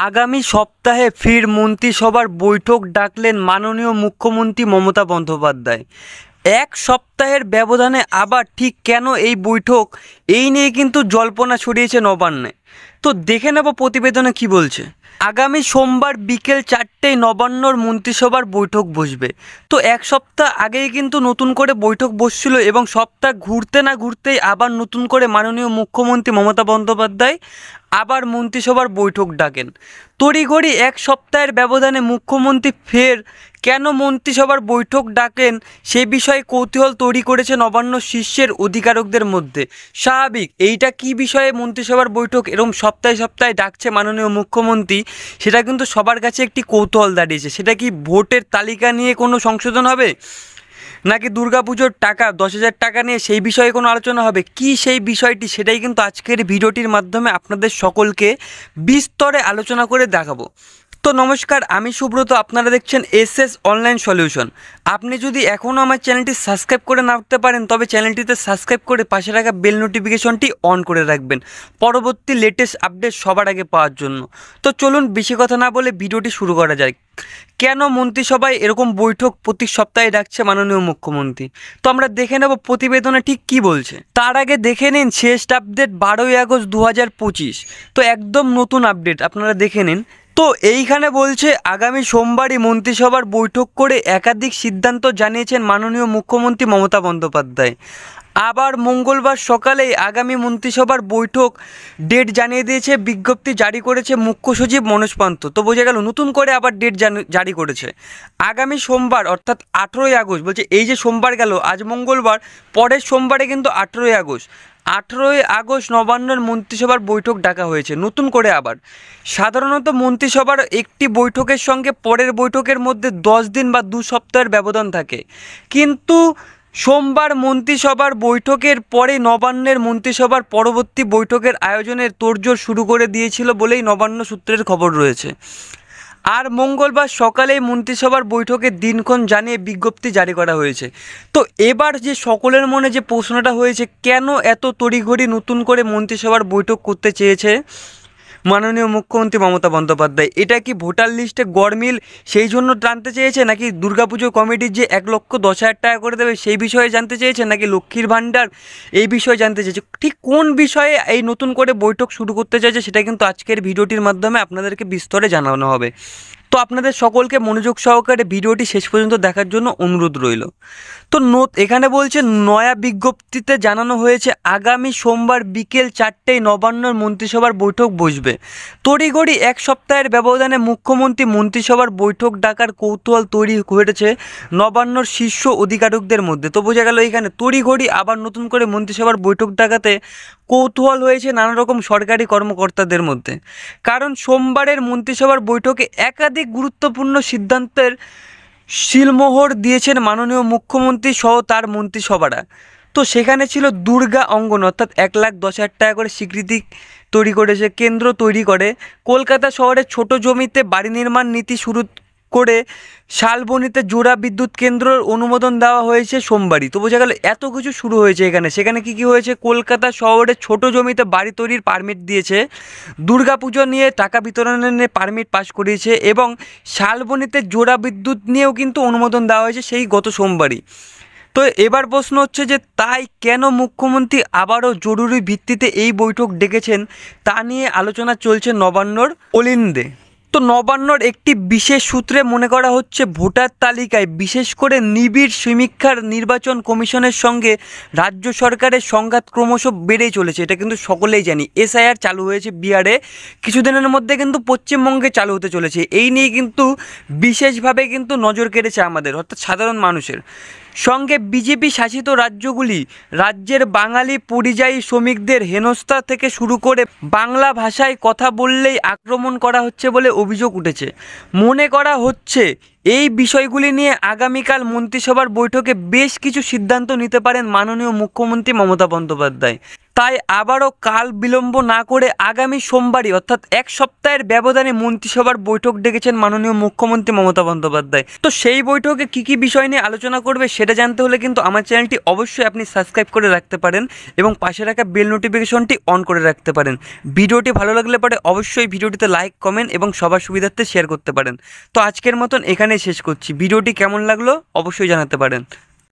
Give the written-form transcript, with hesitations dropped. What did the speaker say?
আগামী সপ্তাহে ফের মন্ত্রিসভার বৈঠক ডাকলেন মাননীয় মুখ্যমন্ত্রী মমতা বন্দ্যোপাধ্যায়। এক সপ্তাহের ব্যবধানে আবার ঠিক কেন এই বৈঠক, এই নিয়ে কিন্তু জল্পনা ছড়িয়েছে নবান্নে। তো দেখে নেব প্রতিবেদনে কি বলছে। আগামী সোমবার বিকেল 4টেয় নবান্নর মন্ত্রিসভার বৈঠক বসবে। তো এক সপ্তাহ আগেই কিন্তু নতুন করে বৈঠক বসছিল এবং সপ্তাহ ঘুরতে না ঘুরতেই আবার নতুন করে মাননীয় মুখ্যমন্ত্রী মমতা বন্দ্যোপাধ্যায় আবার মন্ত্রিসভার বৈঠক ডাকেন। তড়িঘড়ি এক সপ্তাহের ব্যবধানে মুখ্যমন্ত্রী ফের কেন মন্ত্রিসভার বৈঠক ডাকেন সে বিষয়ে কৌতূহল তৈরি করেছে নবান্ন শীর্ষের অধিকারকদের মধ্যে। স্বাভাবিক, এইটা কি বিষয়ে মন্ত্রিসভার বৈঠক এরকম সপ্তাহে সপ্তাহে ডাকছে মাননীয় মুখ্যমন্ত্রী, সেটা কিন্তু সবার কাছে একটি কৌতূহল দাঁড়িয়েছে। সেটা কি ভোটের তালিকা নিয়ে কোনো সংশোধন হবে, নাকি দুর্গাপুজোর টাকা 10,000 টাকা নিয়ে সেই বিষয়ে কোনো আলোচনা হবে, কি সেই বিষয়টি, সেটাই কিন্তু আজকের ভিডিওটির মাধ্যমে আপনাদের সকলকে বিস্তরে আলোচনা করে দেখাবো। তো নমস্কার, আমি সুব্রত, আপনারা দেখছেন এসএস অনলাইন সলিউশন। আপনি যদি এখনও আমার চ্যানেলটি সাবস্ক্রাইব করে না রাখতে পারেন তবে চ্যানেলটিতে সাবস্ক্রাইব করে পাশে রাখা বেল নোটিফিকেশনটি অন করে রাখবেন পরবর্তী লেটেস্ট আপডেট সবার আগে পাওয়ার জন্য। তো চলুন বেশি কথা না বলে ভিডিওটি শুরু করা যায়। কেন মন্ত্রিসভায় এরকম বৈঠক প্রতি সপ্তাহে ডাকছে মাননীয় মুখ্যমন্ত্রী, তো আমরা দেখে নেব প্রতিবেদনে ঠিক কি বলছে। তার আগে দেখে নিন শেষ আপডেট 12ই আগস্ট 2025। তো একদম নতুন আপডেট, আপনারা দেখে নিন। তো এইখানে বলছে আগামী সোমবারই মন্ত্রিসভার বৈঠক করে একাধিক সিদ্ধান্ত জানিয়েছেন মাননীয় মুখ্যমন্ত্রী মমতা বন্দ্যোপাধ্যায়। আবার মঙ্গলবার সকালেই আগামী মন্ত্রিসভার বৈঠক ডেট জানিয়ে দিয়েছে, বিজ্ঞপ্তি জারি করেছে মুখ্য সচিব মনোজ পান্ত। তো বোঝা গেল নতুন করে আবার ডেট জারি করেছে। আগামী সোমবার অর্থাৎ 18ই আগস্ট, বলছে এই যে সোমবার গেল, আজ মঙ্গলবার, পরের সোমবারে কিন্তু 18ই আগস্ট। 18ই আগস্ট নবান্নর মন্ত্রিসভার বৈঠক ডাকা হয়েছে নতুন করে আবার। সাধারণত মন্ত্রিসভার একটি বৈঠকের সঙ্গে পরের বৈঠকের মধ্যে 10 দিন বা 2 সপ্তাহের ব্যবধান থাকে, কিন্তু সোমবার মন্ত্রিসভার বৈঠকের পরে নবান্নের মন্ত্রিসভার পরবর্তী বৈঠকের আয়োজনের তোড়জোড় শুরু করে দিয়েছিল বলেই নবান্ন সূত্রের খবর রয়েছে। আর মঙ্গলবার সকালেই মন্ত্রিসভার বৈঠকের দিনক্ষণ জানিয়ে বিজ্ঞপ্তি জারি করা হয়েছে। তো এবার যে সকলের মনে যে প্রশ্নটা হয়েছে, কেন এত তড়িঘড়ি নতুন করে মন্ত্রিসভার বৈঠক করতে চেয়েছে মাননীয় মুখ্যমন্ত্রী মমতা বন্দ্যোপাধ্যায়, এটা কি ভোটার লিস্টে গড়মিল সেই জন্য টানতে চেয়েছে, নাকি দুর্গাপুজো কমিটির যে 1,10,000 টাকা করে দেবে সেই বিষয়ে জানতে চেয়েছে, নাকি লক্ষ্মীর ভাণ্ডার এই বিষয়ে জানতে চেয়েছে, ঠিক কোন বিষয়ে এই নতুন করে বৈঠক শুরু করতে চাইছে সেটা কিন্তু আজকের ভিডিওটির মাধ্যমে আপনাদেরকে বিস্তরে জানানো হবে। তো আপনাদের সকলকে মনোযোগ সহকারে ভিডিওটি শেষ পর্যন্ত দেখার জন্য অনুরোধ রইল। তো এখানে বলছে নয়া বিজ্ঞপ্তিতে জানানো হয়েছে আগামী সোমবার বিকেল 4টেয় নবান্নর মন্ত্রিসভার বৈঠক বসবে। তড়িঘড়ি এক সপ্তাহের ব্যবধানে মুখ্যমন্ত্রী মন্ত্রিসভার বৈঠক ডাকার কৌতূহল তৈরি হয়েছে নবান্নর শীর্ষ অধিকারকদের মধ্যে। তো বোঝা গেল এখানে তড়িঘড়ি আবার নতুন করে মন্ত্রিসভার বৈঠক ডাকাতে কৌতূহল হয়েছে নানা রকম সরকারি কর্মকর্তাদের মধ্যে, কারণ সোমবারের মন্ত্রিসভার বৈঠকে একাধিক গুরুত্বপূর্ণ সিদ্ধান্তের শিলমোহর দিয়েছেন মাননীয় মুখ্যমন্ত্রী সহ তার মন্ত্রিসভারা। তো সেখানে ছিল দুর্গা অঙ্গন, অর্থাৎ 1,10,000 টাকা করে স্বীকৃতি তৈরি করেছে কেন্দ্র, তৈরি করে কলকাতা শহরে ছোট জমিতে বাড়ি নির্মাণ নীতি শুরু করে শালবনীতে জোড়া বিদ্যুৎ কেন্দ্রের অনুমোদন দেওয়া হয়েছে সোমবারই। তো বোঝা গেল এত কিছু শুরু হয়েছে এখানে। সেখানে কি হয়েছে, কলকাতা শহরে ছোট জমিতে বাড়ি তৈরির পারমিট দিয়েছে, দুর্গাপুজো নিয়ে টাকা বিতরণের নিয়ে পারমিট পাস করিয়েছে এবং শালবনীতে জোড়া বিদ্যুৎ নিয়েও কিন্তু অনুমোদন দেওয়া হয়েছে সেই গত সোমবারই। তো এবার প্রশ্ন হচ্ছে যে তাই কেন মুখ্যমন্ত্রী আবারও জরুরি ভিত্তিতে এই বৈঠক ডেকেছেন, তা নিয়ে আলোচনা চলছে নবান্নর অলিন্দে। তো নবান্নর একটি বিশেষ সূত্রে মনে করা হচ্ছে ভোটার তালিকায় বিশেষ করে নিবিড় সমীক্ষার নির্বাচন কমিশনের সঙ্গে রাজ্য সরকারের সংঘাত ক্রমশ বেড়েই চলেছে। এটা কিন্তু সকলেই জানি। এসআইআর চালু হয়েছে বিহারে, কিছুদিনের মধ্যে কিন্তু পশ্চিমবঙ্গে চালু হতে চলেছে। এই নিয়ে কিন্তু বিশেষভাবে কিন্তু নজর কেড়েছে আমাদের, অর্থাৎ সাধারণ মানুষের। সঙ্গে বিজেপি শাসিত রাজ্যগুলি রাজ্যের বাঙালি পরিযায়ী শ্রমিকদের হেনস্থা থেকে শুরু করে বাংলা ভাষায় কথা বললেই আক্রমণ করা হচ্ছে বলে অভিযোগ উঠেছে। মনে করা হচ্ছে এই বিষয়গুলি নিয়ে আগামীকাল মন্ত্রিসভার বৈঠকে বেশ কিছু সিদ্ধান্ত নিতে পারেন মাননীয় মুখ্যমন্ত্রী মমতা বন্দ্যোপাধ্যায়। তাই আবারও কাল বিলম্ব না করে আগামী সোমবারই অর্থাৎ এক সপ্তাহের ব্যবধানে মন্ত্রিসভার বৈঠক ডেকেছেন মাননীয় মুখ্যমন্ত্রী মমতা বন্দ্যোপাধ্যায়। তো সেই বৈঠকে কী কী বিষয় নিয়ে আলোচনা করবে সেটা জানতে হলে কিন্তু আমার চ্যানেলটি অবশ্যই আপনি সাবস্ক্রাইব করে রাখতে পারেন এবং পাশে রাখা বেল নোটিফিকেশনটি অন করে রাখতে পারেন। ভিডিওটি ভালো লাগলে পরে অবশ্যই ভিডিওটিতে লাইক, কমেন্ট এবং সবার সুবিধার্থে শেয়ার করতে পারেন। তো আজকের মতন এখানেই শেষ করছি। ভিডিওটি কেমন লাগলো অবশ্যই জানাতে পারেন।